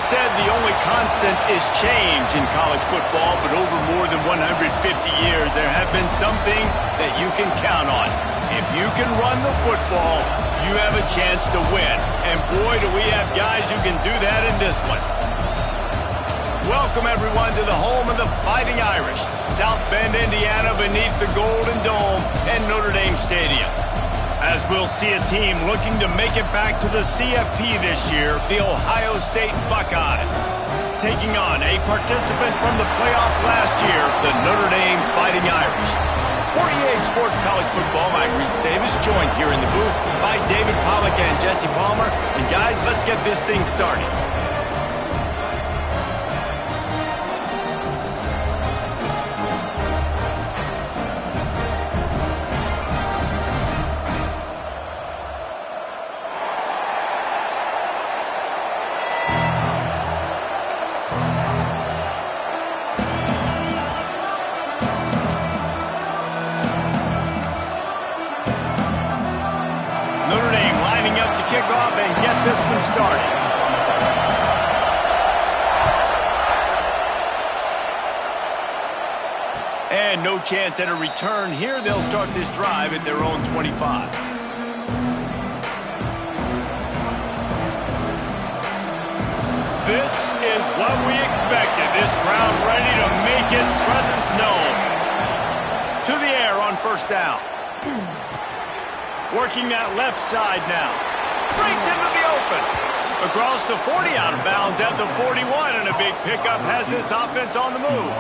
said the only constant is change in college football, but over more than 150 years, there have been some things that you can count on. If you can run the football, you have a chance to win. And boy, do we have guys who can do that in this one. Welcome, everyone, to the home of the Fighting Irish, South Bend, Indiana, beneath the Golden Dome and Notre Dame Stadium. As we'll see a team looking to make it back to the CFP this year, the Ohio State Buckeyes, taking on a participant from the playoff last year, the Notre Dame Fighting Irish. For EA Sports College Football, I'm Reese Davis, joined here in the booth by David Pollack and Jesse Palmer. And guys, let's get this thing started. Off and get this one started. And no chance at a return here. They'll start this drive at their own 25. This is what we expected. This crowd ready to make its presence known. To the air on first down. Working that left side now. Breaks into the open. Across the 40, out of bounds at the 41, and a big pickup has this offense on the move.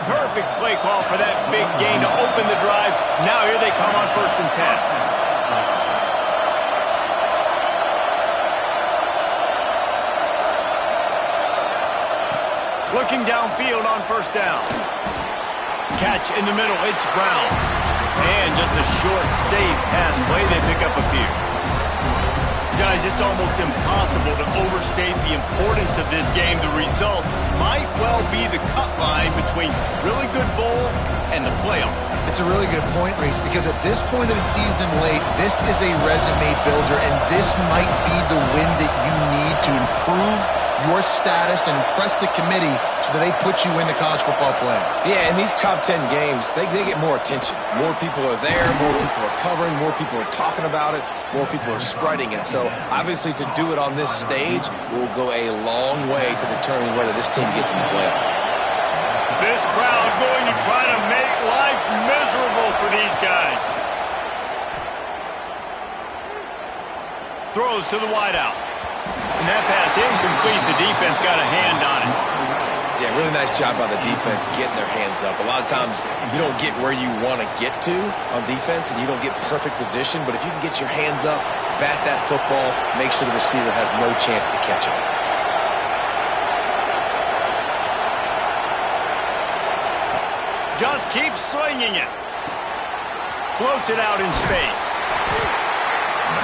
Perfect play call for that big gain to open the drive. Now here they come on 1st and 10. Looking downfield on 1st down. Catch in the middle, it's Brown. And just a short, safe pass play, they pick up a few. Guys, it's almost impossible to overstate the importance of this game. The result might well be the cut line between really good bowl and the playoffs. It's a really good point, Reese, because at this point of the season late, this is a resume builder, and this might be the win that you need to improve your status and impress the committee so that they put you in the college football playoff. Yeah, in these top 10 games, they get more attention. More people are there, more people are covering, more people are talking about it, more people are spreading it. So obviously to do it on this stage will go a long way to determining whether this team gets in the playoff. This crowd going to try to make life miserable for these guys. Throws to the wideout. And that pass incomplete. The defense got a hand on it. Yeah, really nice job by the defense getting their hands up. A lot of times you don't get where you want to get to on defense and you don't get perfect position, but if you can get your hands up, bat that football, make sure the receiver has no chance to catch it. Just keeps swinging it. Floats it out in space.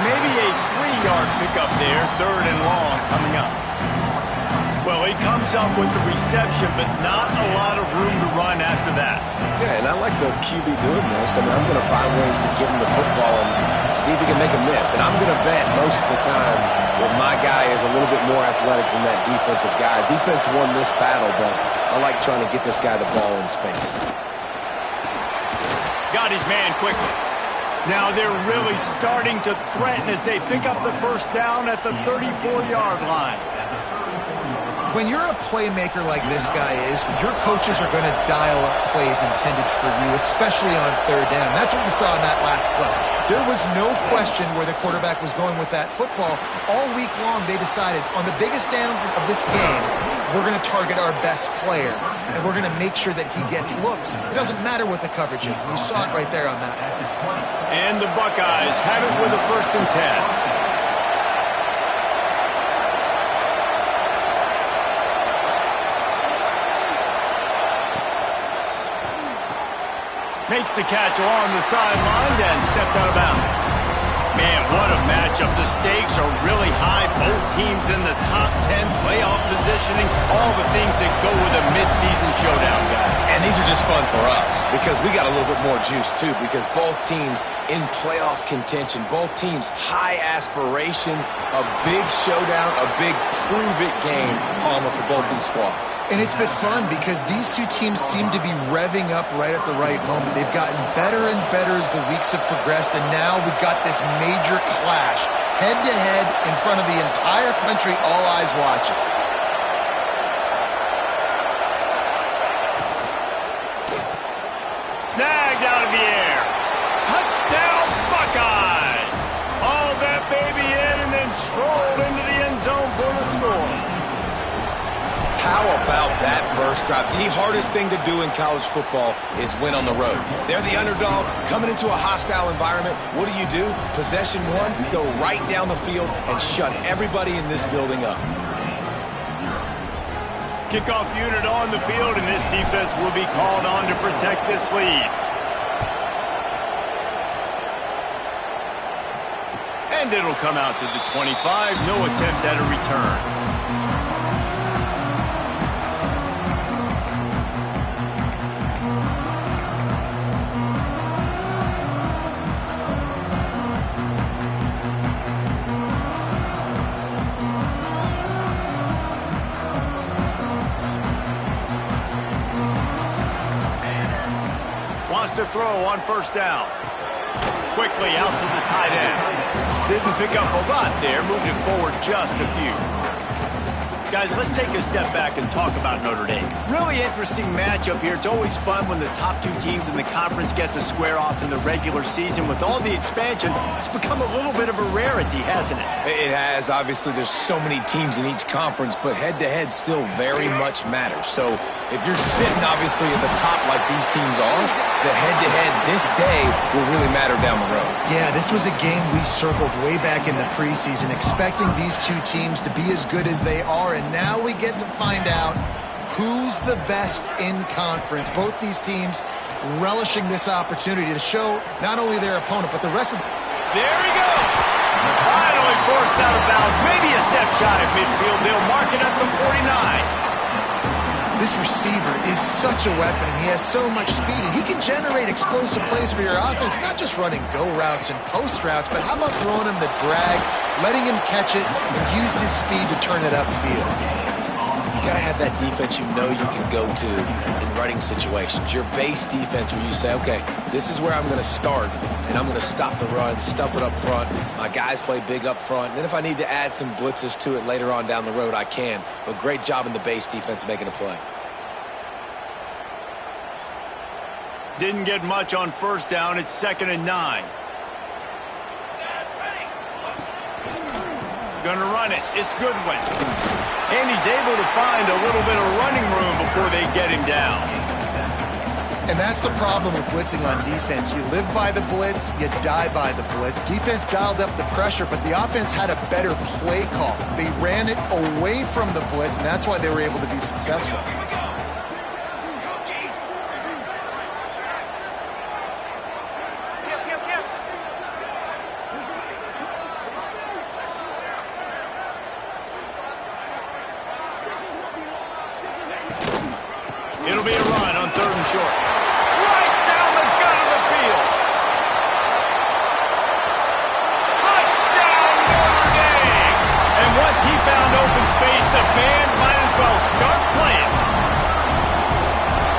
Maybe a 3-yard pickup there, 3rd and long coming up. Well, he comes up with the reception, but not a lot of room to run after that. Yeah, and I like the QB doing this. I mean, I'm going to find ways to give him the football and see if he can make a miss. And I'm going to bet most of the time that my guy is a little bit more athletic than that defensive guy. Defense won this battle, but I like trying to get this guy the ball in space. Got his man quickly. Now they're really starting to threaten as they pick up the 1st down at the 34-yard line. When you're a playmaker like this guy is, your coaches are going to dial up plays intended for you, especially on 3rd down. That's what you saw in that last play. There was no question where the quarterback was going with that football. All week long, they decided on the biggest downs of this game, we're going to target our best player, and we're going to make sure that he gets looks. It doesn't matter what the coverage is, and you saw it right there on that. And the Buckeyes have it with a 1st and 10. Makes the catch along the sidelines and steps out of bounds. Man, what a matchup. The stakes are really high. Both teams in the top 10, playoff positioning, all the things that go with a midseason showdown, guys. And these are just fun for us because we got a little bit more juice, too, because both teams in playoff contention, both teams high aspirations, a big showdown, a big prove-it game, Palmer, for both these squads. And it's been fun because these two teams seem to be revving up right at the right moment. They've gotten better and better as the weeks have progressed, and now we've got this major clash, head-to-head in front of the entire country, all eyes watching. Snagged out of the air. Touchdown, Buckeyes! All that baby in and then strolled into the end zone for the score. How about that first drive? The hardest thing to do in college football is win on the road. They're the underdog coming into a hostile environment. What do? Possession one, go right down the field and shut everybody in this building up. Kickoff unit on the field, and this defense will be called on to protect this lead. And it'll come out to the 25. No attempt at a return. To throw on first down. Quickly out to the tight end. Didn't pick up a lot there, moved it forward just a few. Guys, let's take a step back and talk about Notre Dame. Really interesting matchup here. It's always fun when the top two teams in the conference get to square off in the regular season. With all the expansion, it's become a little bit of a rarity, hasn't it? It has. Obviously, there's so many teams in each conference, but head-to-head still very much matters. So if you're sitting, obviously, at the top like these teams are, the head-to-head this day will really matter down the road. Yeah, this was a game we circled way back in the preseason, expecting these two teams to be as good as they are, and now we get to find out who's the best in conference. Both these teams relishing this opportunity to show not only their opponent, but the rest of... There he goes! Finally forced out of bounds. Maybe a step shy of midfield. They'll mark it at the 49. This receiver is such a weapon, and he has so much speed, and he can generate explosive plays for your offense, not just running go routes and post routes, but how about throwing him the drag, letting him catch it, and use his speed to turn it upfield. You got to have that defense you know you can go to in running situations. Your base defense where you say, okay, this is where I'm going to start, and I'm going to stop the run, stuff it up front. My guys play big up front. And then if I need to add some blitzes to it later on down the road, I can. But great job in the base defense making a play. Didn't get much on first down. It's 2nd and 9. Gonna run it. It's Goodwin. And he's able to find a little bit of running room before they get him down. And that's the problem with blitzing on defense. You live by the blitz, you die by the blitz. Defense dialed up the pressure, but the offense had a better play call. They ran it away from the blitz, and that's why they were able to be successful. It'll be a run on 3rd and short. Right down the gut of the field. Touchdown, Notre Dame! And once he found open space, the band might as well start playing.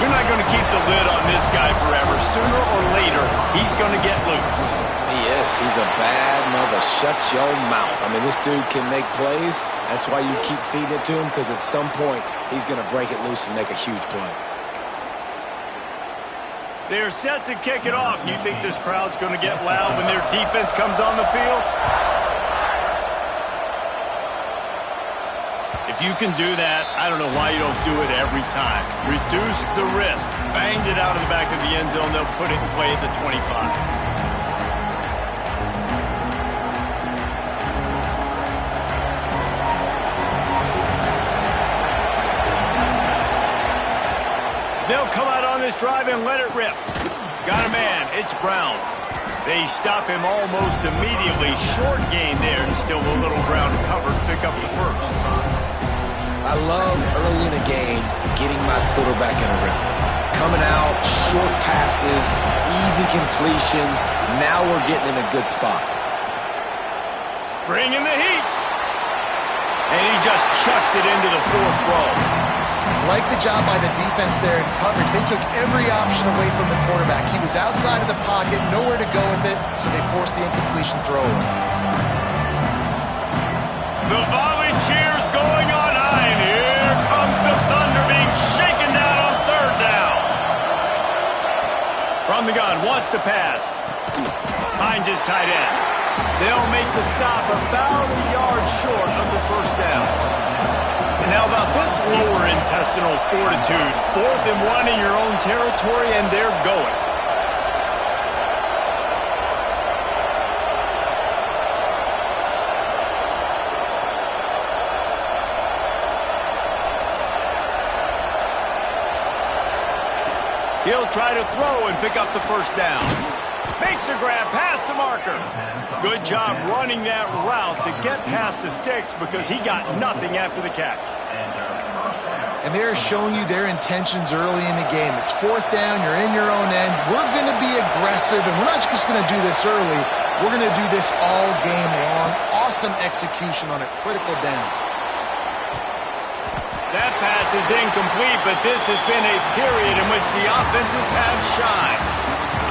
You're not going to keep the lid on this guy forever. Sooner or later, he's going to get loose. He is. He's a bad mother. Shut your mouth. I mean, this dude can make plays. That's why you keep feeding it to him, because at some point, he's going to break it loose and make a huge play. They're set to kick it off. You think this crowd's going to get loud when their defense comes on the field? If you can do that, I don't know why you don't do it every time. Reduce the risk. Banged it out of the back of the end zone. They'll put it in play at the 25. They'll come out on this drive and let it rip. Got a man. It's Brown. They stop him almost immediately. Short gain there and still a little ground to cover to pick up the first. I love early in a game getting my quarterback in a rhythm. Coming out, short passes, easy completions. Now we're getting in a good spot. Bringing the heat. And he just chucks it into the fourth row. Like the job by the defense there in coverage. They took every option away from the quarterback. He was outside of the pocket, nowhere to go with it, so they forced the incompletion throw away. The volley cheers going on high, and here comes the Thunder being shaken down on third down. From the gun, wants to pass. Finds his tight end. They'll make the stop about a yard short of the first down. And how about this lower intestinal fortitude? 4th and 1 in your own territory, and they're going. He'll try to throw and pick up the first down. Makes a grab past the marker. Good job running that route to get past the sticks because he got nothing after the catch. And they're showing you their intentions early in the game. It's 4th down, you're in your own end. We're going to be aggressive, and we're not just going to do this early. We're going to do this all game long. Awesome execution on a critical down. That pass is incomplete, but this has been a period in which the offenses have shined.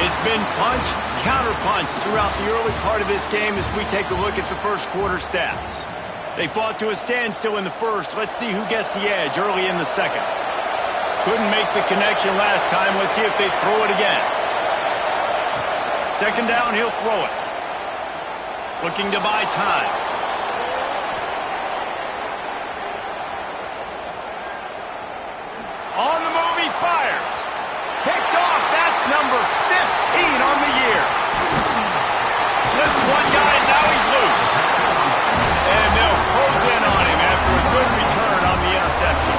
It's been punch, counter-punch throughout the early part of this game as we take a look at the first quarter stats. They fought to a standstill in the first. Let's see who gets the edge early in the second. Couldn't make the connection last time. Let's see if they throw it again. Second down, he'll throw it. Looking to buy time. On the move, he fires. Picked off. That's number 15 on the year. Slips one guy, now he's loose. And they'll close in on him after a good return on the interception.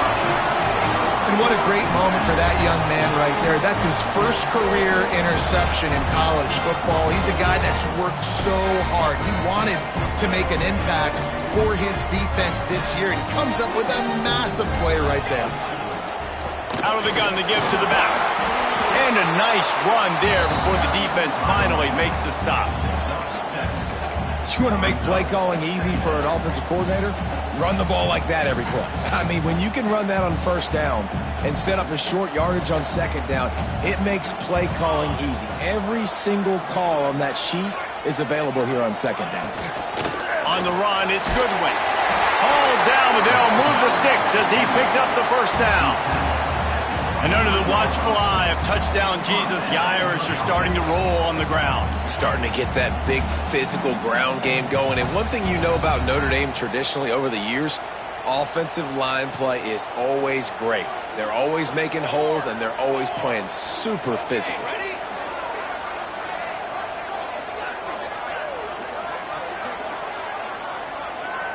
And what a great moment for that young man right there. That's his first career interception in college football. He's a guy that's worked so hard. He wanted to make an impact for his defense this year, and he comes up with a massive play right there. Out of the gun, the give to the back. And a nice run there before the defense finally makes the stop. You want to make play calling easy for an offensive coordinator? Run the ball like that every play. I mean, when you can run that on first down and set up a short yardage on second down, it makes play calling easy. Every single call on that sheet is available here on second down. On the run, it's Goodwin. Hauled down, but they'll move the sticks as he picks up the first down. And under the watchful eye of touchdown Jesus, the Irish are starting to roll on the ground. Starting to get that big physical ground game going. And one thing you know about Notre Dame traditionally over the years, offensive line play is always great. They're always making holes, and they're always playing super physical.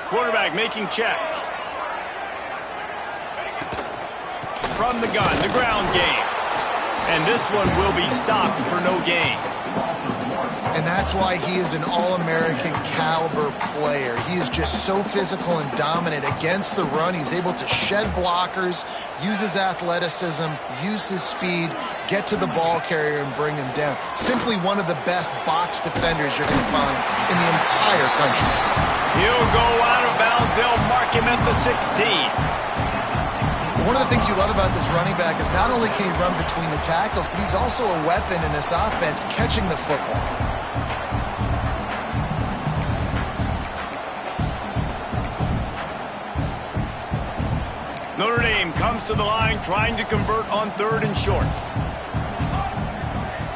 Quarterback making checks. From the gun, the ground game. And this one will be stopped for no gain. And that's why he is an All-American caliber player. He is just so physical and dominant against the run. He's able to shed blockers, use his athleticism, use his speed, get to the ball carrier and bring him down. Simply one of the best box defenders you're going to find in the entire country. He'll go out of bounds. They'll mark him at the 16. One of the things you love about this running back is not only can he run between the tackles, but he's also a weapon in this offense catching the football. Notre Dame comes to the line trying to convert on 3rd and short.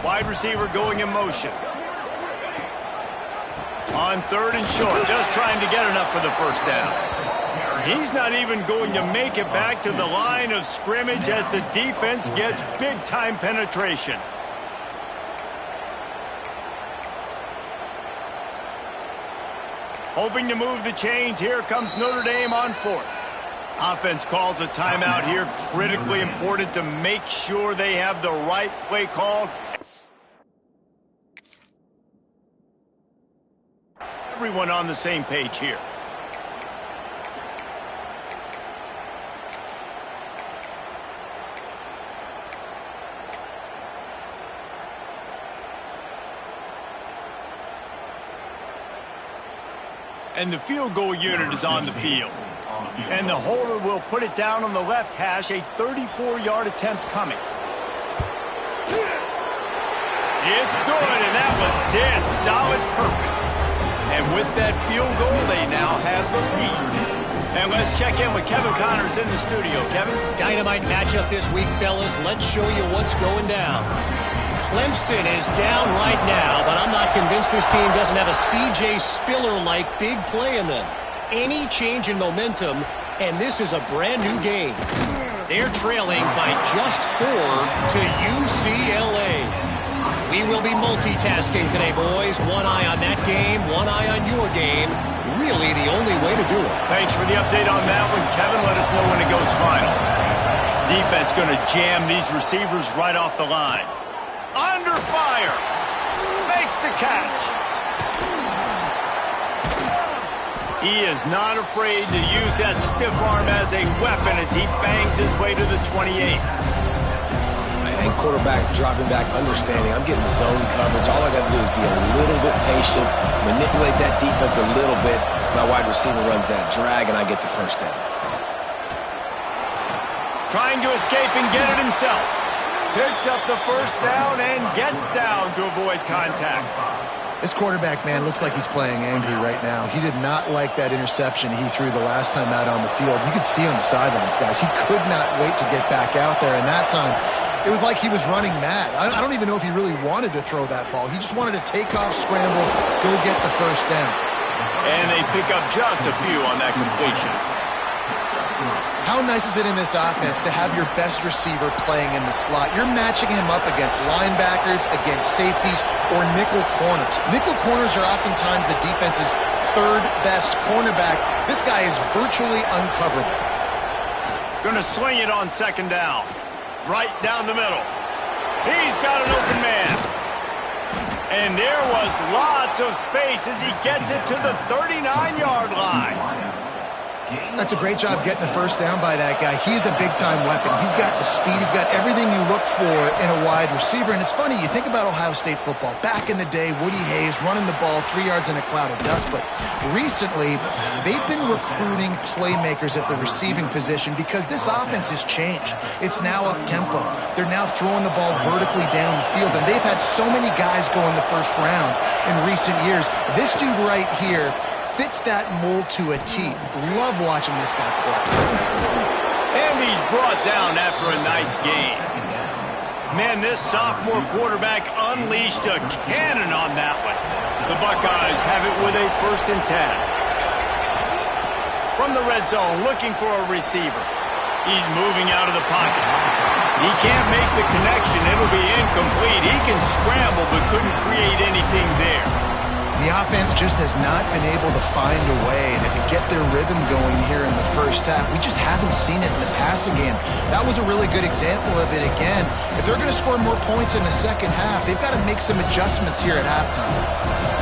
Wide receiver going in motion. On 3rd and short, just trying to get enough for the first down. He's not even going to make it back to the line of scrimmage as the defense gets big-time penetration. Hoping to move the chains, here comes Notre Dame on 4th. Offense calls a timeout here, critically important to make sure they have the right play called. everyone on the same page here. And the field goal unit is on the field. And the holder will put it down on the left hash, a 34-yard attempt coming. It's good, and that was dead solid perfect. And with that field goal, they now have the lead. And let's check in with Kevin Connors in the studio. Kevin? Dynamite matchup this week, fellas. Let's show you what's going down. Clemson is down right now, but I'm not convinced this team doesn't have a C.J. Spiller-like big play in them. Any change in momentum, and this is a brand-new game. They're trailing by just 4 to UCLA. We will be multitasking today, boys. One eye on that game, one eye on your game. Really the only way to do it. Thanks for the update on that one, Kevin. Let us know when it goes final. Defense going to jam these receivers right off the line. Under fire. Makes the catch. He is not afraid to use that stiff arm as a weapon as he bangs his way to the 28. And quarterback dropping back, understanding I'm getting zone coverage. All I got to do is be a little bit patient, manipulate that defense a little bit. My wide receiver runs that drag, and I get the first down. Trying to escape and get it himself. Picks up the first down and gets down to avoid contact. This quarterback, man, looks like he's playing angry right now. He did not like that interception he threw the last time out on the field. You could see on the sidelines, guys. He could not wait to get back out there, and that time it was like he was running mad. I don't even know if he really wanted to throw that ball. He just wanted to take off, scramble, go get the first down. And they pick up just a few on that completion. How nice is it in this offense to have your best receiver playing in the slot? You're matching him up against linebackers, against safeties, or nickel corners. Nickel corners are oftentimes the defense's third best cornerback. This guy is virtually uncoverable. Going to sling it on second down. Right down the middle. He's got an open man. And there was lots of space as he gets it to the 39-yard line. That's a great job getting the first down by that guy. He's a big-time weapon. He's got the speed. He's got everything you look for in a wide receiver. And it's funny, you think about Ohio State football. Back in the day, Woody Hayes running the ball 3 yards in a cloud of dust. But recently, they've been recruiting playmakers at the receiving position because this offense has changed. It's now up-tempo. They're now throwing the ball vertically down the field. And they've had so many guys go in the first round in recent years. This dude right here fits that mold to a T. Love watching this guy play. And he's brought down after a nice game. Man, this sophomore quarterback unleashed a cannon on that one. The Buckeyes have it with a 1st and 10. From the red zone, looking for a receiver. He's moving out of the pocket. He can't make the connection. It'll be incomplete. He can scramble but couldn't create anything there. The offense just has not been able to find a way to get their rhythm going here in the first half. We just haven't seen it in the passing game. That was a really good example of it again. If they're going to score more points in the second half, they've got to make some adjustments here at halftime.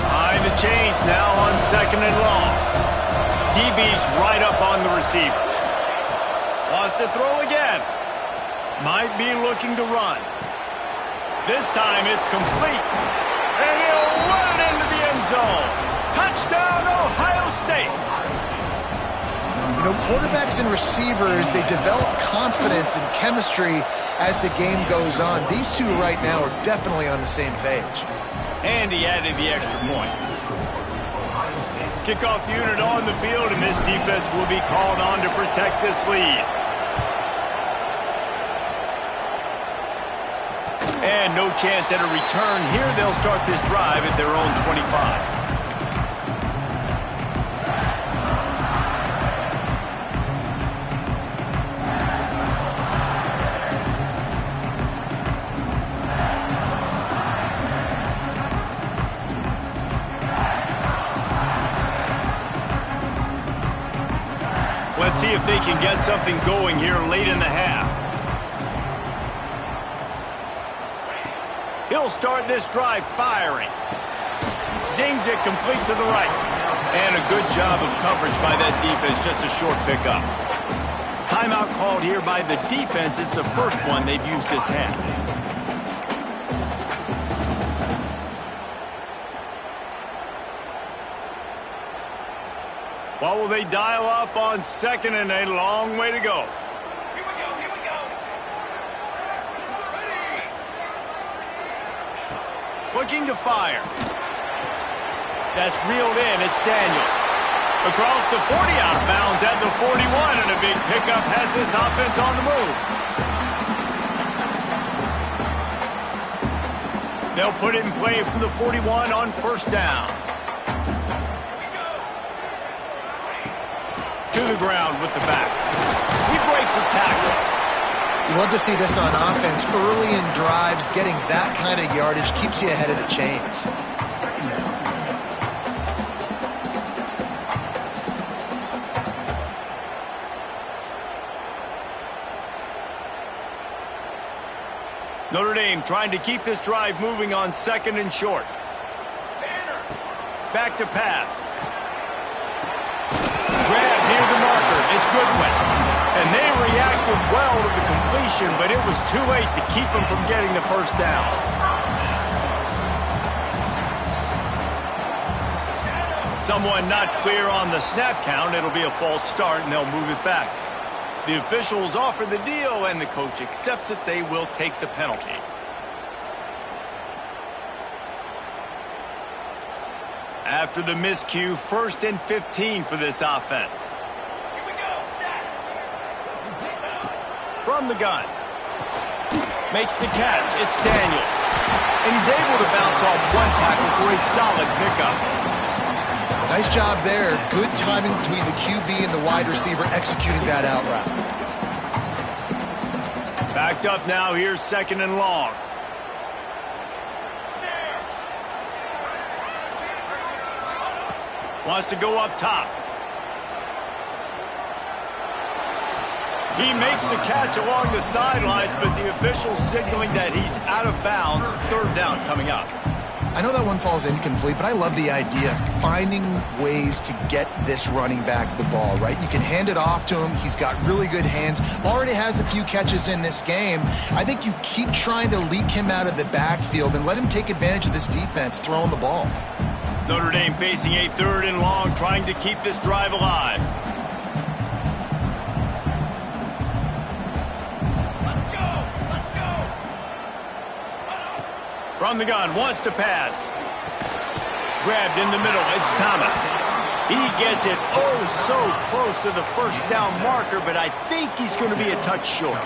Behind the chains now on 2nd and long. DB's right up on the receivers. Wants to throw again. Might be looking to run. This time it's complete. And he'll run it into the end zone. Touchdown, Ohio State. You know, quarterbacks and receivers, they develop confidence and chemistry as the game goes on. These two right now are definitely on the same page. And he added the extra point. Kickoff unit on the field, and this defense will be called on to protect this lead. And no chance at a return here. They'll start this drive at their own 25. Let's see if they can get something going here late in the half. He'll start this drive firing. Zings it complete to the right. And a good job of coverage by that defense, just a short pickup. Timeout called here by the defense. It's the first one they've used this half. What will they dial up on 2nd and a long way to go? Here we go. Ready. Looking to fire. That's reeled in. It's Daniels. Across the 40 out of bounds at the 41, and a big pickup has this offense on the move. They'll put it in play from the 41 on 1st down. To the ground with the back. He breaks a tackle. You love to see this on offense. Early in drives, getting that kind of yardage keeps you ahead of the chains. Notre Dame trying to keep this drive moving on 2nd and short. Back to pass. Grab near the marker. It's Goodwin. And they reacted well to the completion, but it was too late to keep them from getting the 1st down. Someone not clear on the snap count. It'll be a false start, and they'll move it back. The officials offer the deal, and the coach accepts it. They will take the penalty. After the miscue, 1st and 15 for this offense. Here we go. Set. From the gun. Makes the catch. It's Daniels. And he's able to bounce off one tackle for a solid pickup. Nice job there. Good timing between the QB and the wide receiver executing that out route. Backed up now. Here's 2nd and long. Wants to go up top. He makes the catch along the sidelines, but the official signaling that he's out of bounds. 3rd down coming up. I know that one falls incomplete, but I love the idea of finding ways to get this running back the ball, right? You can hand it off to him. He's got really good hands. Already has a few catches in this game. I think you keep trying to leak him out of the backfield and let him take advantage of this defense throwing the ball. Notre Dame facing a 3rd and long, trying to keep this drive alive. From the gun, wants to pass. Grabbed in the middle, it's Thomas. He gets it so close to the 1st down marker, but I think he's going to be a touch short.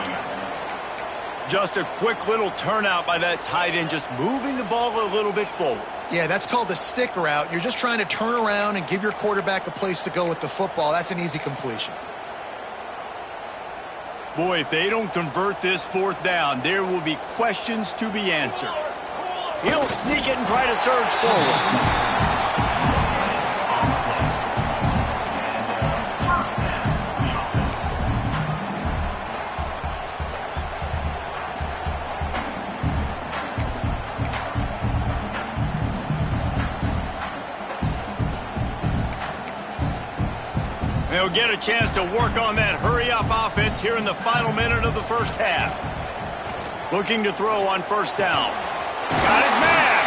Just a quick little turnout by that tight end, just moving the ball a little bit forward. Yeah, that's called the stick route. You're just trying to turn around and give your quarterback a place to go with the football. That's an easy completion. Boy, if they don't convert this 4th down, there will be questions to be answered. He'll sneak it and try to surge forward. They'll get a chance to work on that hurry-up offense here in the final minute of the 1st half. Looking to throw on 1st down. Got his man.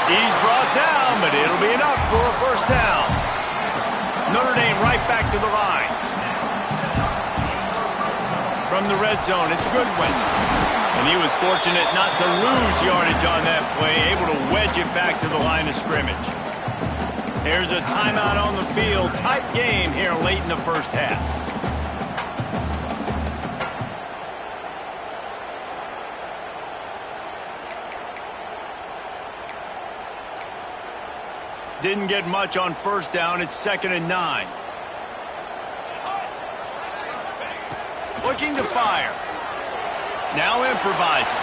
He's brought down, but it'll be enough for a 1st down. Notre Dame right back to the line. From the red zone, it's Goodwin. And he was fortunate not to lose yardage on that play, able to wedge it back to the line of scrimmage. There's a timeout on the field. Tight game here late in the 1st half. Didn't get much on 1st down. It's 2nd and 9. Looking to fire. Now improvising.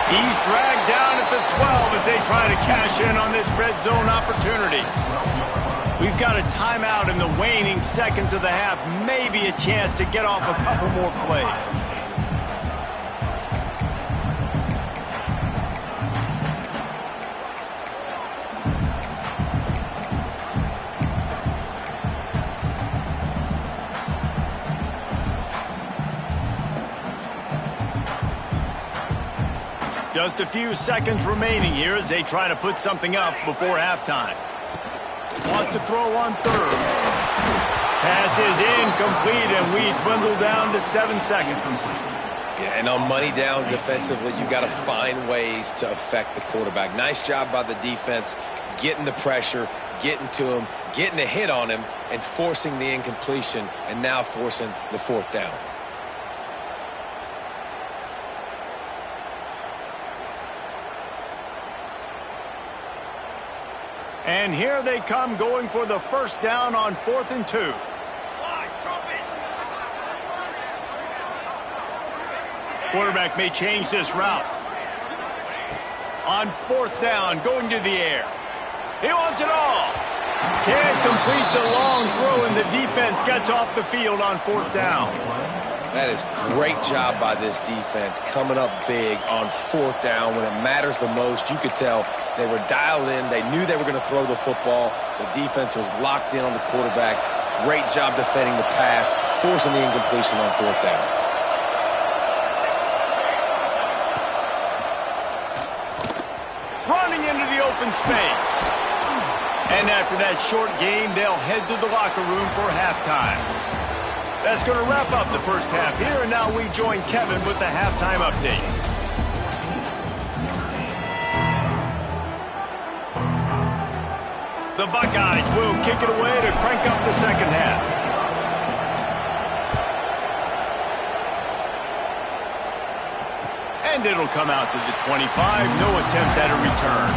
He's dragged down at the 12 as they try to cash in on this red zone opportunity. We've got a timeout in the waning seconds of the half. Maybe a chance to get off a couple more plays. Just a few seconds remaining here as they try to put something up before halftime. Wants to throw on third. Pass is incomplete, and we dwindle down to 7 seconds. Yeah, and on money down defensively, you got to find ways to affect the quarterback. Nice job by the defense, getting the pressure, getting to him, getting a hit on him, and forcing the incompletion, and now forcing the 4th down. And here they come, going for the 1st down on 4th and 2. Quarterback may change this route. On 4th down, going to the air. He wants it all. Can't complete the long throw, and the defense gets off the field on 4th down. That is great job by this defense, coming up big on 4th down when it matters the most. You could tell they were dialed in. They knew they were going to throw the football. The defense was locked in on the quarterback. Great job defending the pass, forcing the incompletion on 4th down. Running into the open space. And after that short game, they'll head to the locker room for halftime. That's going to wrap up the first half here, and now we join Kevin with the halftime update. The Buckeyes will kick it away to crank up the second half. And it'll come out to the 25. No attempt at a return.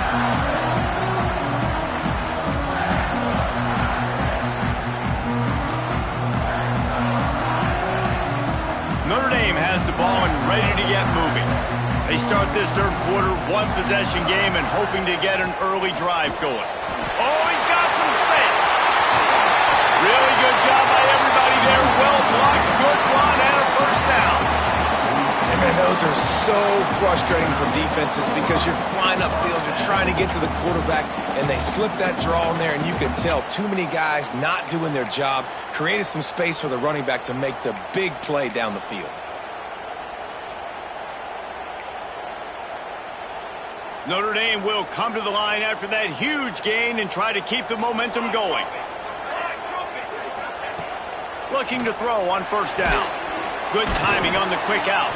Notre Dame has the ball and ready to get moving. They start this third quarter, 1-possession game, and hoping to get an early drive going. Oh, he's got some space. Really good job by everybody there. Well blocked, good run, and a 1st down. And man, those are so frustrating for defenses because you're flying upfield, you're trying to get to the quarterback, and they slip that draw in there, and you can tell too many guys not doing their job, created some space for the running back to make the big play down the field. Notre Dame will come to the line after that huge gain and try to keep the momentum going. Looking to throw on 1st down. Good timing on the quick out.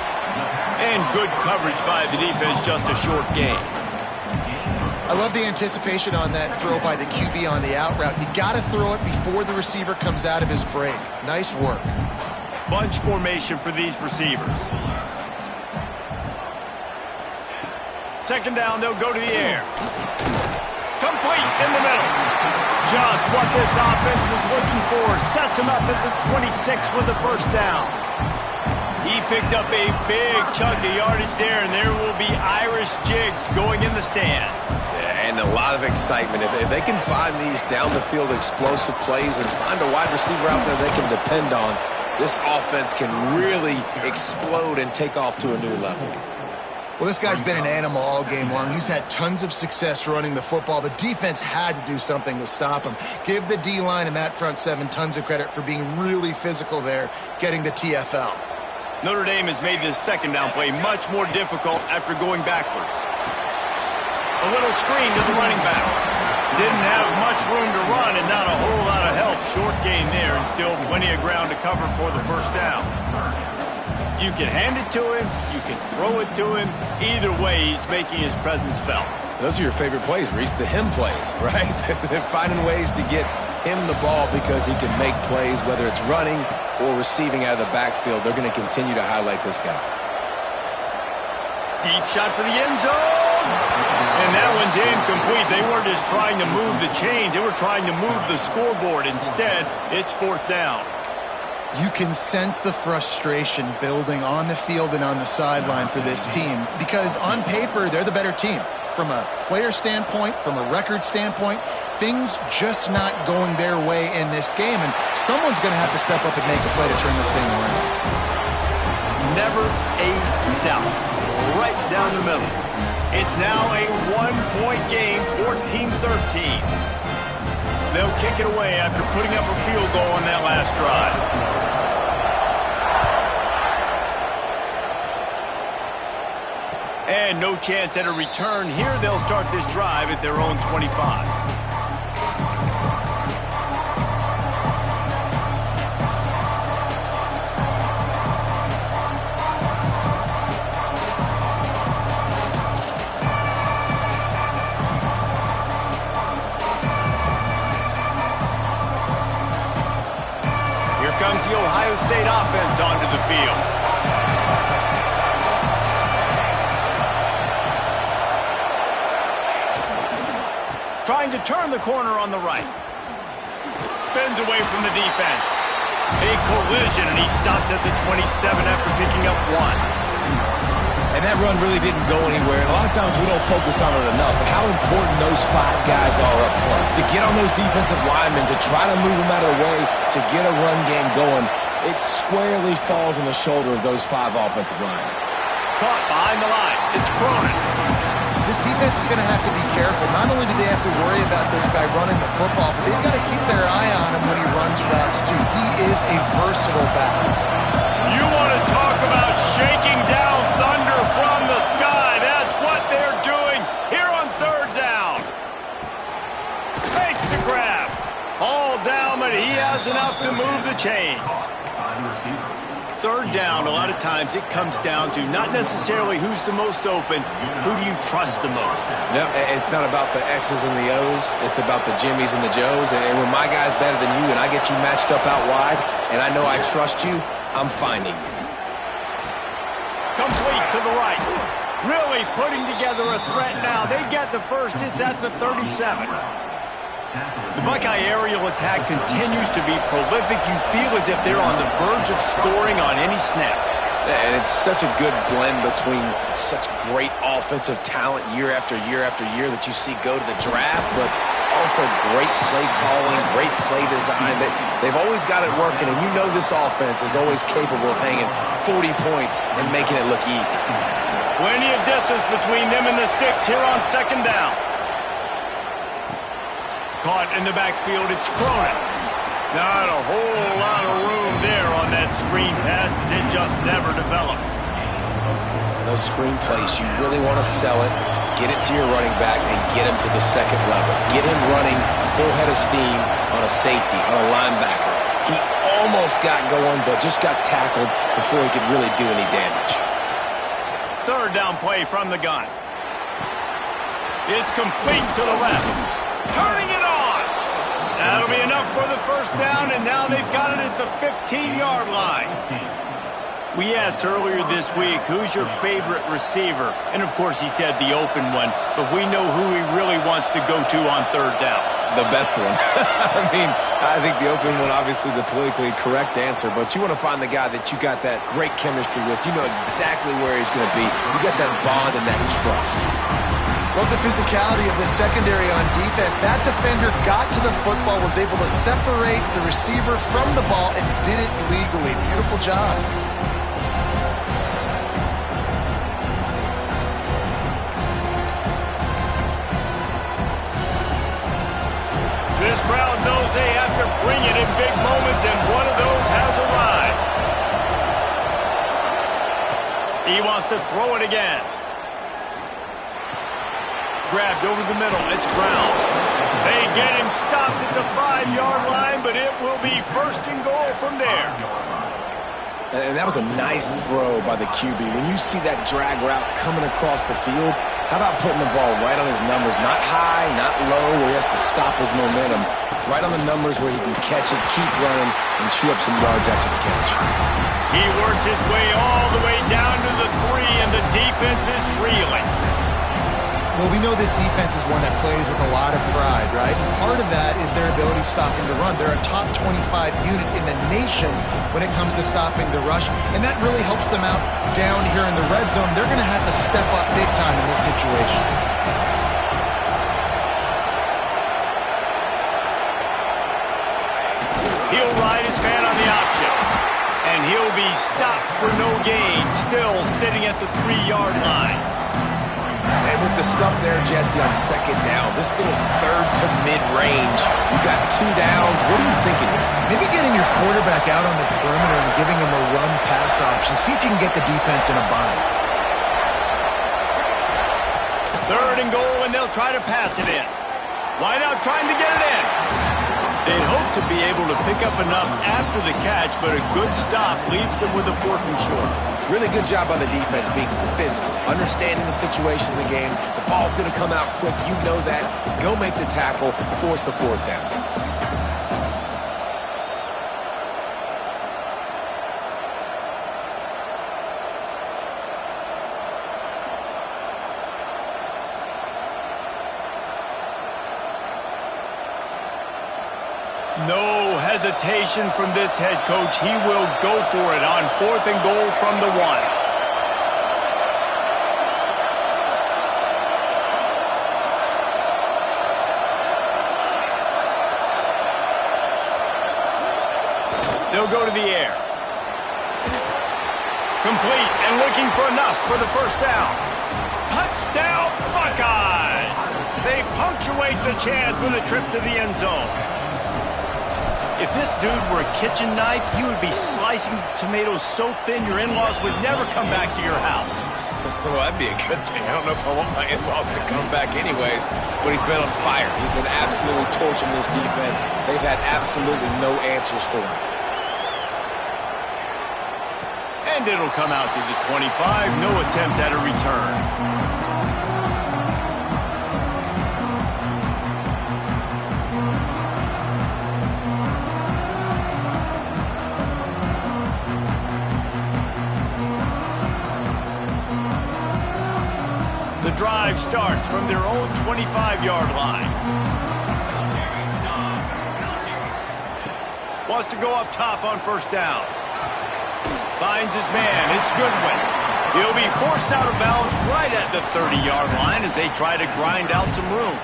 And good coverage by the defense, just a short gain. I love the anticipation on that throw by the QB on the out route. You got to throw it before the receiver comes out of his break. Nice work. Bunch formation for these receivers. 2nd down, they'll go to the air. Complete in the middle. Just what this offense was looking for. Sets him up at the 26 with the 1st down. He picked up a big chunk of yardage there, and there will be Irish jigs going in the stands. Yeah, and a lot of excitement. If they can find these down-the-field explosive plays and find a wide receiver out there they can depend on, this offense can really explode and take off to a new level. Well, this guy's been an animal all game long. He's had tons of success running the football. The defense had to do something to stop him. Give the D-line and that front 7 tons of credit for being really physical there, getting the TFL. Notre Dame has made this 2nd down play much more difficult after going backwards. A little screen to the running back. Didn't have much room to run and not a whole lot of help. Short gain there and still plenty of ground to cover for the 1st down. You can hand it to him, you can throw it to him. Either way, he's making his presence felt. Those are your favorite plays, Reese, the him plays, right? They're finding ways to get him the ball because he can make plays, whether it's running or receiving out of the backfield. They're going to continue to highlight this guy. Deep shot for the end zone. And that one's incomplete. They weren't just trying to move the chains. They were trying to move the scoreboard. Instead, it's 4th down. You can sense the frustration building on the field and on the sideline for this team because on paper, they're the better team. From a player standpoint, from a record standpoint, things just not going their way in this game, and someone's going to have to step up and make a play to turn this thing around. Never a doubt. Right down the middle. It's now a 1-point game, 14-13. They'll kick it away after putting up a field goal on that last drive. And no chance at a return here. They'll start this drive at their own 25. Comes the Ohio State offense onto the field. Trying to turn the corner on the right. Spins away from the defense. A collision, and he stopped at the 27 after picking up 1. And that run really didn't go anywhere. And a lot of times we don't focus on it enough, but how important those 5 guys are up front. To get on those defensive linemen, to try to move them out of the way, to get a run game going, it squarely falls on the shoulder of those 5 offensive linemen. Caught behind the line. It's Cronin. This defense is going to have to be careful. Not only do they have to worry about this guy running the football, but they've got to keep their eye on him when he runs routes, too. He is a versatile back. You want to talk about shaking down thunder from the sky. That's what they're doing here on 3rd down. Takes the grab. All down, but he has enough to move the chains. 3rd down, a lot of times it comes down to not necessarily who's the most open, who do you trust the most? Yep, it's not about the X's and the O's. It's about the Jimmys and the Joes. And when my guy's better than you and I get you matched up out wide and I know I trust you, I'm finding you. Complete to the right. Really putting together a threat now. They get the first. It's at the 37. The Buckeye aerial attack continues to be prolific. You feel as if they're on the verge of scoring on any snap. And it's such a good blend between such great offensive talent year after year after year that you see go to the draft, but also great play calling, great play design. They've always got it working, and you know this offense is always capable of hanging 40 points and making it look easy. Plenty of distance between them and the sticks here on 2nd down. Caught in the backfield, it's Cronin. Not a whole lot of room there on that screen pass as it just never developed. Those screen plays, you really want to sell it, get it to your running back, and get him to the 2nd level. Get him running full head of steam on a safety, on a linebacker. He almost got going, but just got tackled before he could really do any damage. 3rd down play from the gun. It's complete to the left. Turning it on. That'll be enough for the 1st down, and now they've got it at the 15-yard line. We asked earlier this week, who's your favorite receiver? And, of course, he said the open one, but we know who he really wants to go to on 3rd down. The best one. I mean, I think the open one, obviously the politically correct answer, but you want to find the guy that you got that great chemistry with. You know exactly where he's going to be. You got that bond and that trust. Love the physicality of the secondary on defense. That defender got to the football, was able to separate the receiver from the ball, and did it legally. Beautiful job. This crowd knows they have to bring it in big moments, and one of those has arrived. He wants to throw it again. Grabbed over the middle. It's Brown. They get him stopped at the 5-yard line, but it will be 1st and goal from there. And that was a nice throw by the QB. When you see that drag route coming across the field, how about putting the ball right on his numbers? Not high, not low, where he has to stop his momentum. Right on the numbers where he can catch it, keep running, and chew up some yards after the catch. He works his way all the way down to the 3, and the defense is reeling. Well, we know this defense is one that plays with a lot of pride, right? And part of that is their ability stopping the run. They're a top 25 unit in the nation when it comes to stopping the rush, and that really helps them out down here in the red zone. They're going to have to step up big time in this situation. He'll ride his man on the option, and he'll be stopped for no gain, still sitting at the 3-yard line. And with the stuff there, Jesse, on 2nd down, this little 3rd to mid-range, you got 2 downs. What are you thinking here? Maybe getting your quarterback out on the perimeter and giving him a run-pass option. See if you can get the defense in a bind. Third and goal, and they'll try to pass it in. Wide out trying to get it in. They'd hope to be able to pick up enough after the catch, but a good stop leaves them with a 4th and short. Really good job on the defense being physical, understanding the situation of the game. The ball's going to come out quick. You know that. Go make the tackle, force the 4th down. No hesitation from this head coach. He will go for it on 4th and goal from the 1. They'll go to the air. Complete and looking for enough for the 1st down. Touchdown, Buckeyes! They punctuate the chance with a trip to the end zone. If this dude were a kitchen knife, he would be slicing tomatoes so thin your in-laws would never come back to your house. Well, that'd be a good thing. I don't know if I want my in-laws to come back anyways, but he's been on fire. He's been absolutely torching this defense. They've had absolutely no answers for him. And it'll come out to the 25. No attempt at a return. The drive starts from their own 25-yard line. Wants to go up top on 1st down. Finds his man. It's Goodwin. He'll be forced out of bounds right at the 30-yard line as they try to grind out some room.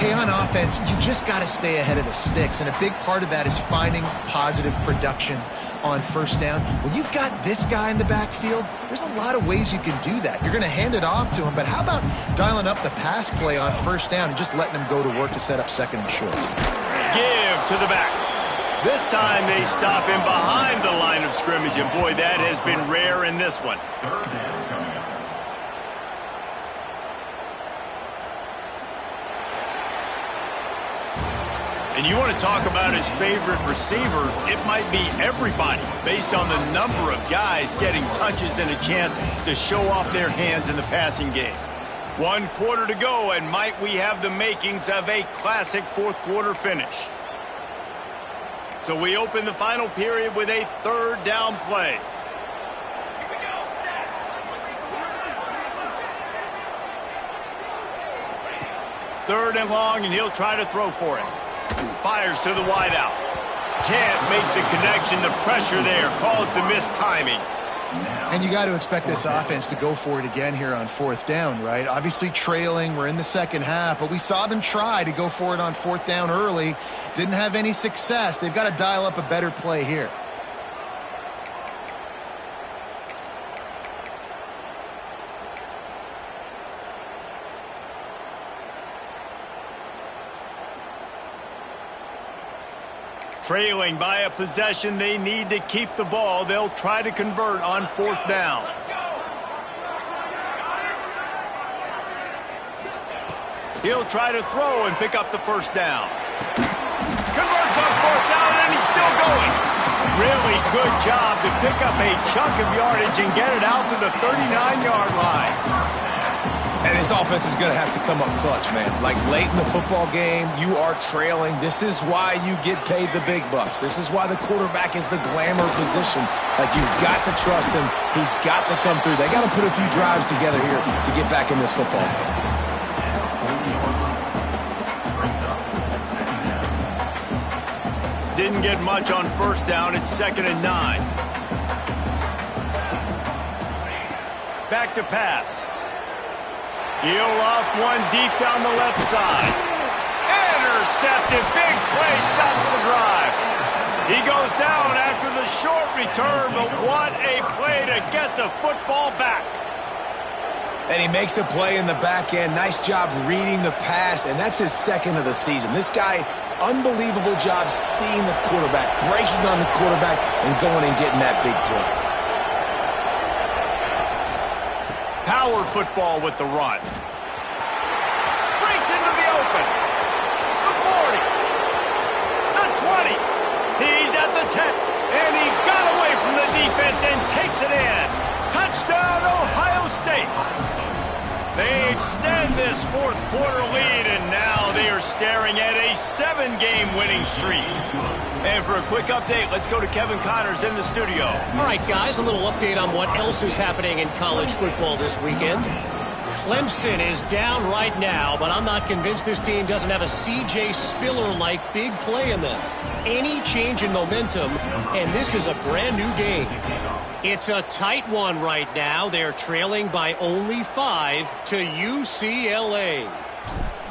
Hey, on offense, you just got to stay ahead of the sticks, and a big part of that is finding positive production on 1st down. When you've got this guy in the backfield, there's a lot of ways you can do that. You're going to hand it off to him, but how about dialing up the pass play on 1st down and just letting him go to work to set up 2nd and short? Give to the back. This time they stop him behind the line of scrimmage, and boy, that has been rare in this one. And you want to talk about his favorite receiver, it might be everybody based on the number of guys getting touches and a chance to show off their hands in the passing game. 1 quarter to go, and might we have the makings of a classic 4th quarter finish. So we open the final period with a 3rd down play. Here we go, set. 3rd and long, and he'll try to throw for it. Fires to the wideout. Can't make the connection. The pressure there caused the missed timing. And you got to expect this offense to go for it again here on 4th down, right? Obviously trailing, we're in the 2nd half, but we saw them try to go for it on 4th down early. Didn't have any success. They've got to dial up a better play here. Trailing by a possession, they need to keep the ball. They'll try to convert on 4th down. He'll try to throw and pick up the 1st down. Converts on 4th down, and he's still going. Really good job to pick up a chunk of yardage and get it out to the 39-yard line. And his offense is going to have to come up clutch, man. Like late in the football game, you are trailing. This is why you get paid the big bucks. This is why the quarterback is the glamour position. Like, you've got to trust him. He's got to come through. They got to put a few drives together here to get back in this football game. Didn't get much on 1st down. It's 2nd and 9. Back to pass. He'll off one deep down the left side. Intercepted. Big play stops the drive. He goes down after the short return, but what a play to get the football back. And he makes a play in the back end. Nice job reading the pass, and that's his 2nd of the season. This guy, unbelievable job seeing the quarterback, breaking on the quarterback, and going and getting that big play. power football with the run. Breaks into the open. The 40. The 20. He's at the 10. And he got away from the defense and takes it in. Touchdown, Ohio State. They extend this fourth quarter lead, and now they are staring at a 7-game winning streak. And for a quick update, let's go to Kevin Connors in the studio. All right, guys, a little update on what else is happening in college football this weekend. Clemson is down right now, but I'm not convinced this team doesn't have a C.J. Spiller-like big play in them. Any change in momentum, and this is a brand new game. It's a tight one right now. They're trailing by only 5 to UCLA.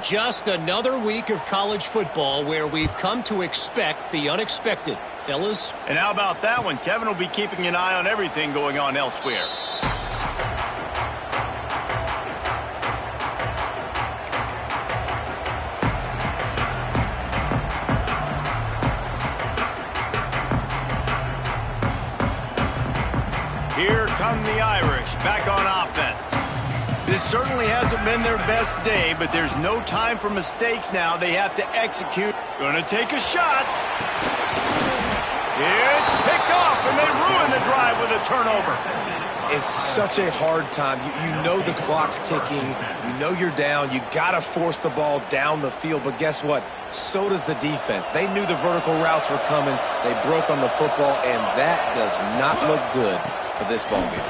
Just another week of college football where we've come to expect the unexpected. Fellas? And how about that one? Kevin will be keeping an eye on everything going on elsewhere. Here come the Irish, back on offense. This certainly hasn't been their best day, but there's no time for mistakes now. They have to execute. Gonna take a shot. It's picked off, and they ruin the drive with a turnover. It's such a hard time. You know the clock's ticking. You know you're down. You got to force the ball down the field. But guess what? So does the defense. They knew the vertical routes were coming. They broke on the football, and that does not look good for this ballgame.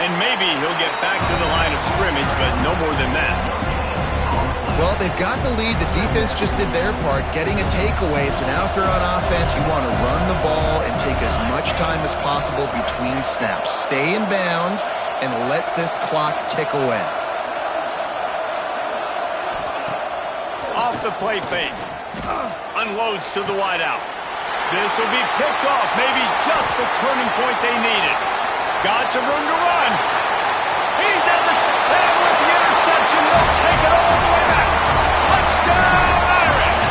And maybe he'll get back to the line of scrimmage, but no more than that. Well, they've got the lead. The defense just did their part, getting a takeaway. So now if they're on offense, you want to run the ball and take as much time as possible between snaps. Stay in bounds and let this clock tick away. Off the play fake. Unloads to the wideout. This will be picked off. Maybe just the turning point they needed. Got some room to run. He's at the... And with the interception, he'll take it all the way back. Touchdown, Irish!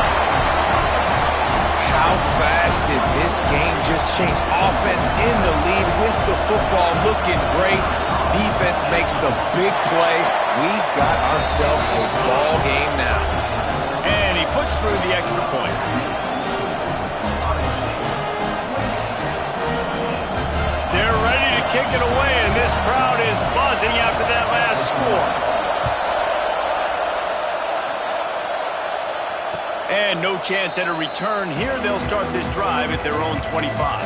How fast did this game just change? Offense in the lead with the football looking great. Defense makes the big play. We've got ourselves a ball game now. And he puts through the extra point. They're ready to kick it away, and this crowd is buzzing after that last score. And no chance at a return here. They'll start this drive at their own 25.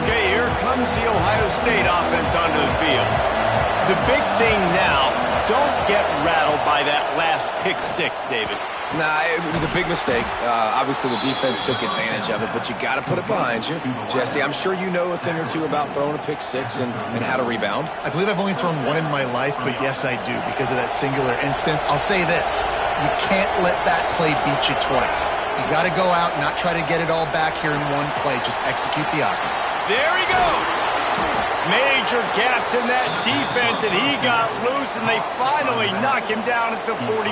Okay, here comes the Ohio State offense onto the field. The big thing now, don't get rattled by that last pick six, David. Nah, it was a big mistake. Obviously, the defense took advantage of it, but you got to put it behind you. Jesse, I'm sure you know a thing or two about throwing a pick six and how to rebound. I believe I've only thrown one in my life, but yes, I do, because of that singular instance. I'll say this. You can't let that play beat you twice. You got to go out and not try to get it all back here in one play. Just execute the offense. There he goes. Major gaps in that defense, and he got loose, and they finally knock him down at the 41.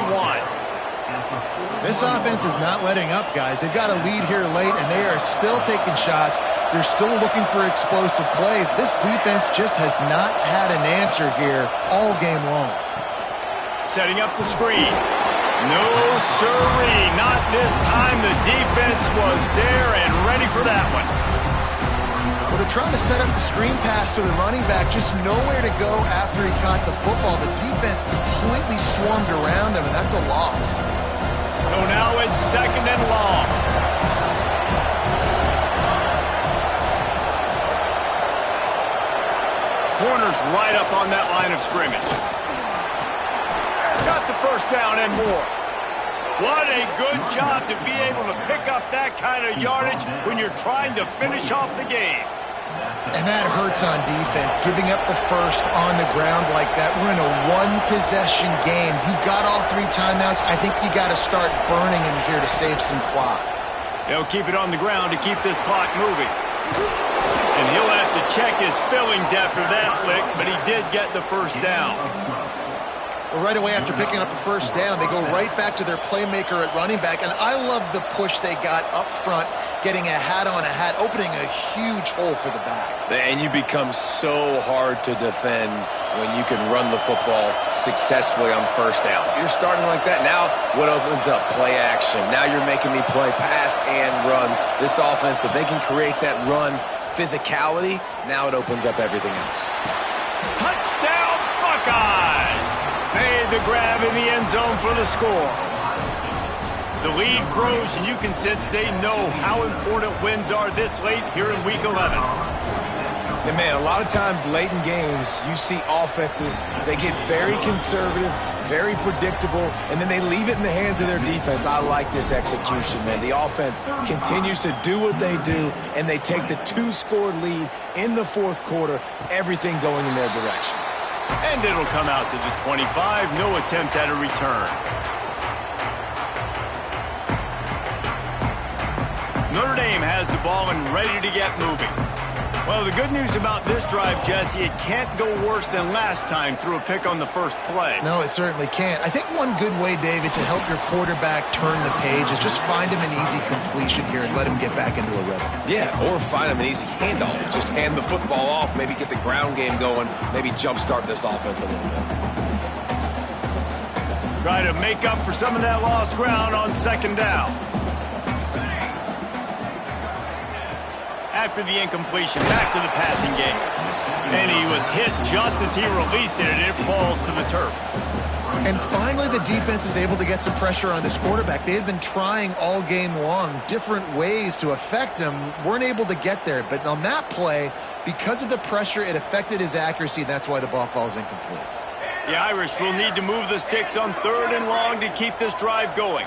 This offense is not letting up, guys. They've got a lead here late, and they are still taking shots. They're still looking for explosive plays. This defense just has not had an answer here all game long. Setting up the screen. No, sirree, not this time. The defense was there and ready for that one. Well, they're trying to set up the screen pass to the running back, just nowhere to go after he caught the football. The defense completely swarmed around him, and that's a loss. So now it's second and long. Corner's right up on that line of scrimmage. Got the first down and more. What a good job to be able to pick up that kind of yardage when you're trying to finish off the game. And that hurts on defense, giving up the first on the ground like that. We're in a one-possession game. You've got all 3 timeouts. I think you got to start burning him here to save some clock. They'll keep it on the ground to keep this clock moving. And he'll have to check his fillings after that lick, but he did get the first down. Well, right away after picking up a first down, they go right back to their playmaker at running back. And I love the push they got up front, getting a hat on a hat, opening a huge hole for the back. And you become so hard to defend when you can run the football successfully on first down. You're starting like that. Now what opens up? Play action. Now you're making me play pass and run. This offense, if they can create that run physicality, now it opens up everything else. Touchdown, Buckeyes! Made the grab in the end zone for the score. The lead grows, and you can sense they know how important wins are this late here in Week 11. And, man, a lot of times late in games, you see offenses, they get very conservative, very predictable, and then they leave it in the hands of their defense. I like this execution, man. The offense continues to do what they do, and they take the 2-score lead in the fourth quarter, everything going in their direction. And it'll come out to the 25, no attempt at a return. Notre Dame has the ball and ready to get moving. Well, the good news about this drive, Jesse, it can't go worse than last time through a pick on the first play. No, it certainly can't. I think one good way, David, to help your quarterback turn the page is just find him an easy completion here and let him get back into a rhythm. Yeah, or find him an easy handoff. Just hand the football off, maybe get the ground game going, maybe jumpstart this offense a little bit. Try to make up for some of that lost ground on second down. After the incompletion, back to the passing game. And he was hit just as he released it, and it falls to the turf. And finally, the defense is able to get some pressure on this quarterback. They had been trying all game long different ways to affect him, weren't able to get there. But on that play, because of the pressure, it affected his accuracy, and that's why the ball falls incomplete. The Irish will need to move the sticks on 3rd and long to keep this drive going.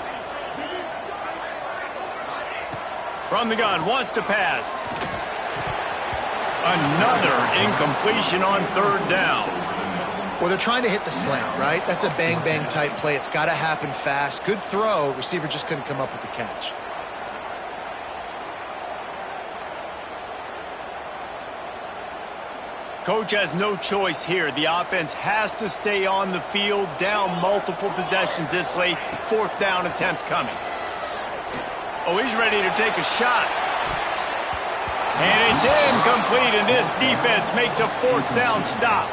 From the gun, wants to pass. Another incompletion on 3rd down. Well, they're trying to hit the slant, right? That's a bang-bang type play. It's got to happen fast. Good throw. Receiver just couldn't come up with the catch. Coach has no choice here. The offense has to stay on the field, down multiple possessions this late. 4th down attempt coming. Oh, he's ready to take a shot. And it's incomplete, and this defense makes a 4th down stop.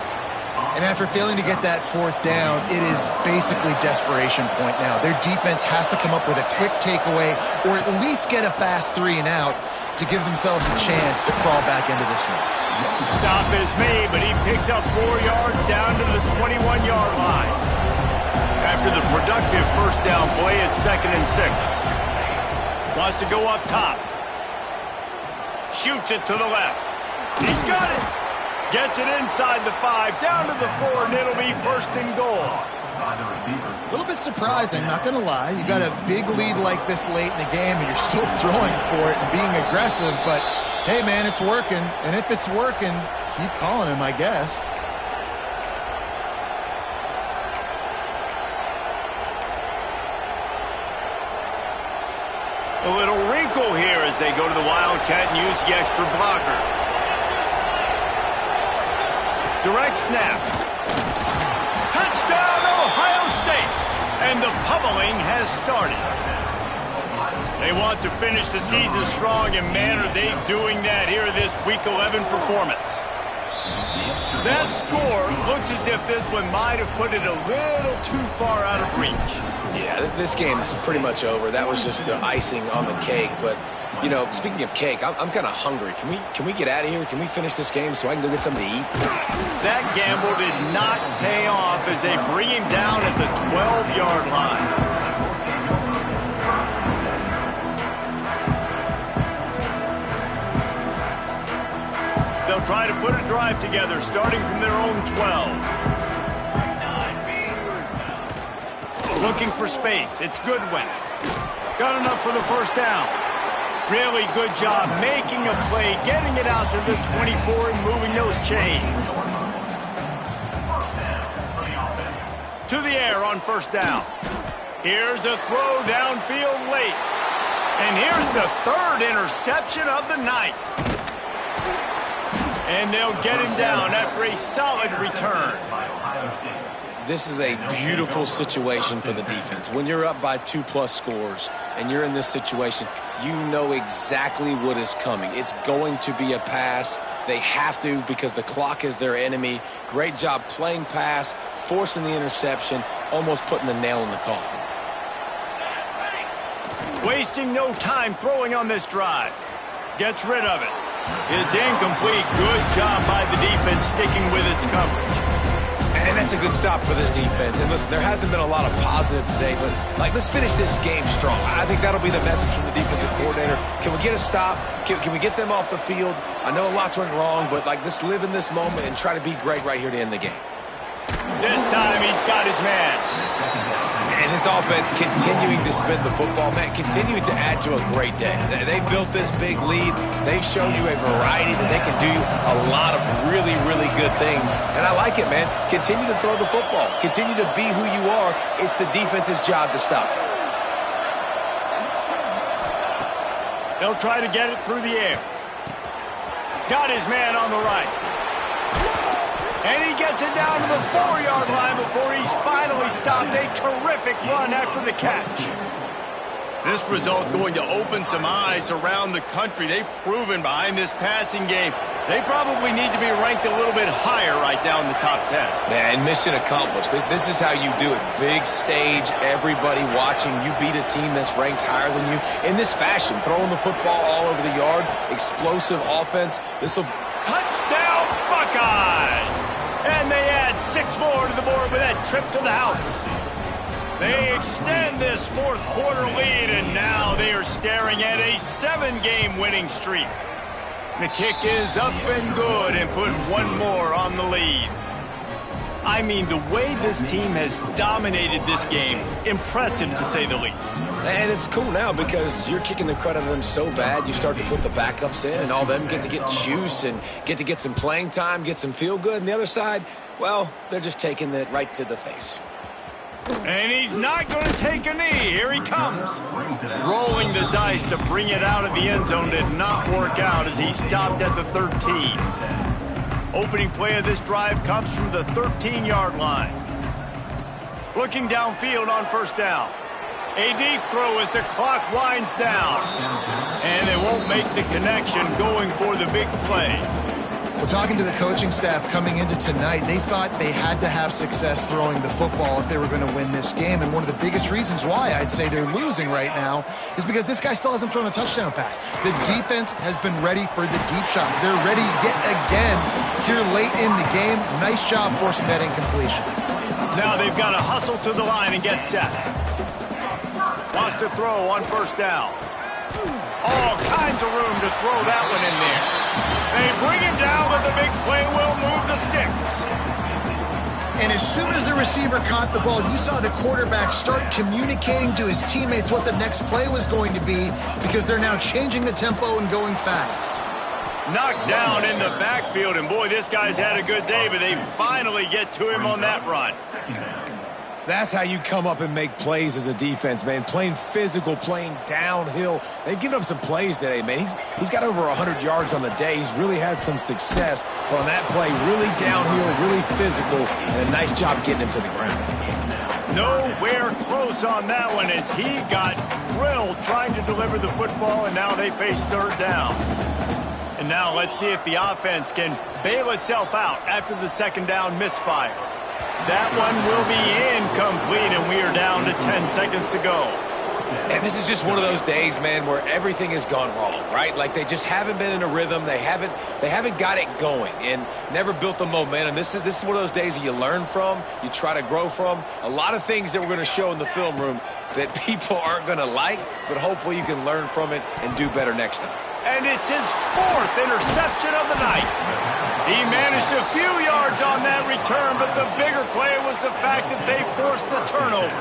And after failing to get that 4th down, it is basically desperation point now. Their defense has to come up with a quick takeaway or at least get a fast 3 and out to give themselves a chance to crawl back into this one. Stop is made, but he picks up 4 yards down to the 21-yard line. After the productive first down play, it's 2nd and 6. Wants to go up top. Shoots it to the left. He's got it. Gets it inside the 5, down to the 4, and it'll be 1st and goal. A little bit surprising, not going to lie. You got a big lead like this late in the game, and you're still throwing for it and being aggressive. But, hey, man, it's working. And if it's working, keep calling him, I guess. A little wrinkle here as they go to the Wildcat and use the extra blocker. Direct snap. Touchdown, Ohio State. And the pummeling has started. They want to finish the season strong, and man, are they doing that here in this Week 11 performance. That score looks as if this one might have put it a little too far out of reach. Yeah, this game's pretty much over. That was just the icing on the cake. But, you know, speaking of cake, I'm kind of hungry. Can we get out of here? Can we finish this game so I can go get something to eat? That gamble did not pay off as they bring him down at the 12-yard line. They'll try to put a drive together, starting from their own 12. Looking for space. It's Goodwin. Got enough for the first down. Really good job making a play, getting it out to the 24 and moving those chains. To the air on first down. Here's a throw downfield late. And here's the 3rd interception of the night. And they'll get him down after a solid return. this is a beautiful situation for the defense. When you're up by 2+ scores and you're in this situation, you know exactly what is coming. It's going to be a pass. They have to because the clock is their enemy. Great job playing pass, forcing the interception, almost putting the nail in the coffin. Wasting no time throwing on this drive. Gets rid of it. It's incomplete. Good job by the defense sticking with its coverage. And that's a good stop for this defense. And listen, there hasn't been a lot of positive today, but let's finish this game strong. I think that'll be the message from the defensive coordinator. Can we get a stop? Can we get them off the field? I know lots went wrong, but let's live in this moment and try to be great right here to end the game. This time he's got his man. And this offense continuing to spin the football, man, continuing to add to a great day. They built this big lead. They've shown you a variety that they can do a lot of really, really good things. And I like it, man. Continue to throw the football. Continue to be who you are. It's the defense's job to stop it. They'll try to get it through the air. Got his man on the right. And he gets it down to the 4-yard line before he's finally stopped. A terrific run after the catch. This result going to open some eyes around the country. They've proven behind this passing game, they probably need to be ranked a little bit higher right now in the top 10. Yeah, and mission accomplished. This is how you do it. Big stage, everybody watching. You beat a team that's ranked higher than you in this fashion. Throwing the football all over the yard, explosive offense. This'll... Touchdown, Buckeyes! And they add 6 more to the board with that trip to the house. They extend this fourth-quarter lead, and now they are staring at a 7-game winning streak. The kick is up and good and put one more on the lead. I mean, the way this team has dominated this game, impressive to say the least. And it's cool now because you're kicking the crud out of them so bad, you start to put the backups in, and all them get to get juice and get to get some playing time, get some feel good. And the other side, well, they're just taking it right to the face. And he's not going to take a knee. Here he comes. Rolling the dice to bring it out of the end zone did not work out as he stopped at the 13. Opening play of this drive comes from the 13-yard line. Looking downfield on first down. A deep throw as the clock winds down. And they won't make the connection going for the big play. Well, talking to the coaching staff coming into tonight, they thought they had to have success throwing the football if they were going to win this game. And one of the biggest reasons why I'd say they're losing right now is because this guy still hasn't thrown a touchdown pass. The defense has been ready for the deep shots. They're ready yet again here late in the game. Nice job forcing that incompletion. Now they've got to hustle to the line and get set. Wants to throw on first down. All kinds of room to throw that one in there. They bring him down, but the big play will move the sticks. And as soon as the receiver caught the ball, you saw the quarterback start communicating to his teammates what the next play was going to be because they're now changing the tempo and going fast. Knocked down in the backfield, and boy, this guy's had a good day, but they finally get to him on that run. That's how you come up and make plays as a defense, man. Playing physical, playing downhill. They've given up some plays today, man. He's got over 100 yards on the day. He's really had some success. But on that play, really downhill, really physical, and a nice job getting him to the ground. Nowhere close on that one as he got drilled trying to deliver the football, and now they face third down. And now let's see if the offense can bail itself out after the second down misfire. That one will be incomplete, and we are down to 10 seconds to go. And this is just one of those days, man, where everything has gone wrong, right? Like they just haven't been in a rhythm. They haven't got it going and never built the momentum. This is one of those days that you learn from, you try to grow from. A lot of things that we're going to show in the film room that people aren't going to like, but hopefully you can learn from it and do better next time. And it's his 4th interception of the night. He managed a few yards on that return, but the bigger play was the fact that they forced the turnover.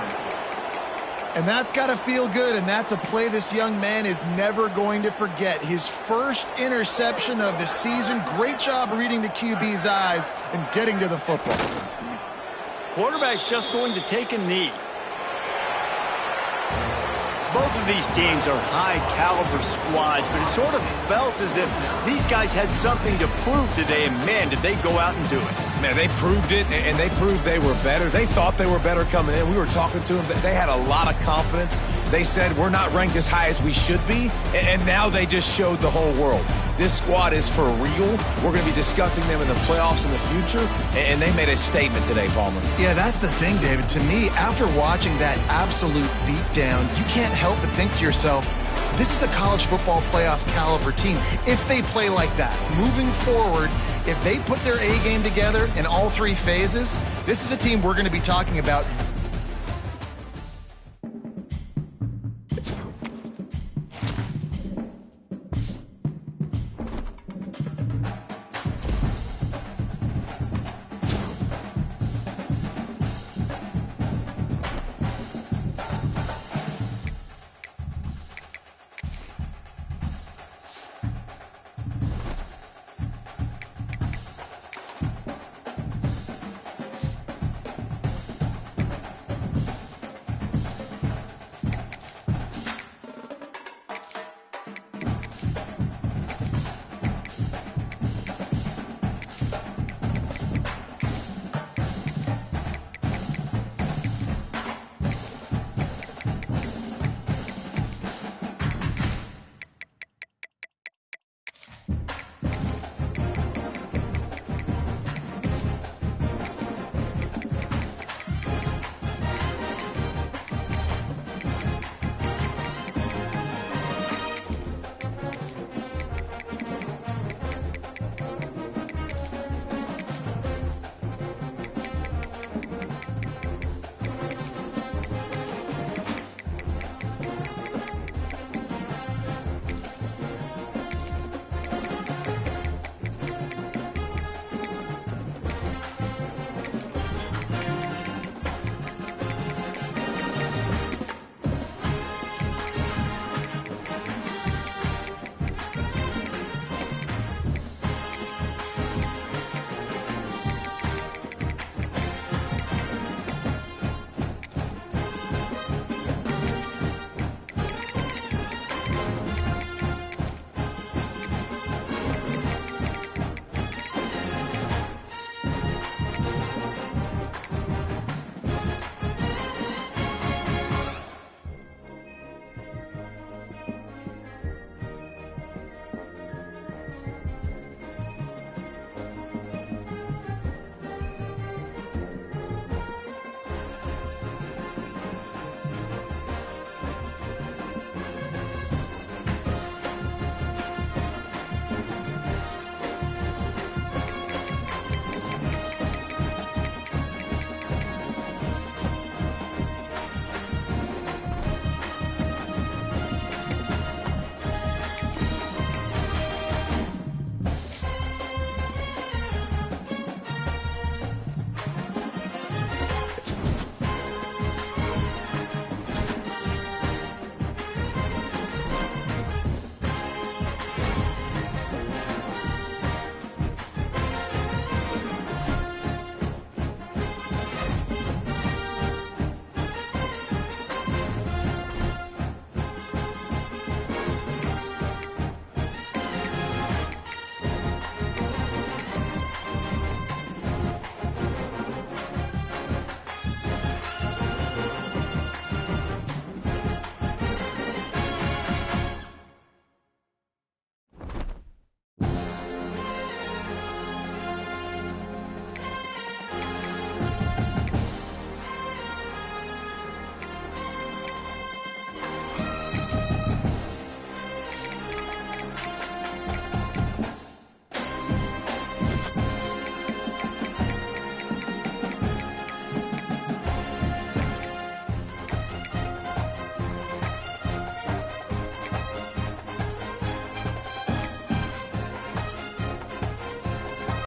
And that's got to feel good, and that's a play this young man is never going to forget. His first interception of the season. Great job reading the QB's eyes and getting to the football. Quarterback's just going to take a knee. Both of these teams are high-caliber squads, but it sort of felt as if these guys had something to prove today, and man, did they go out and do it. Man, they proved it, and they proved they were better. They thought they were better coming in. We were talking to them. They had a lot of confidence. They said, we're not ranked as high as we should be, and now they just showed the whole world. This squad is for real. We're going to be discussing them in the playoffs in the future, and they made a statement today, Palmer. Yeah, that's the thing, David. To me, after watching that absolute beatdown, you can't help but think to yourself, this is a college football playoff caliber team. If they play like that, moving forward, if they put their A game together in all three phases, this is a team we're going to be talking about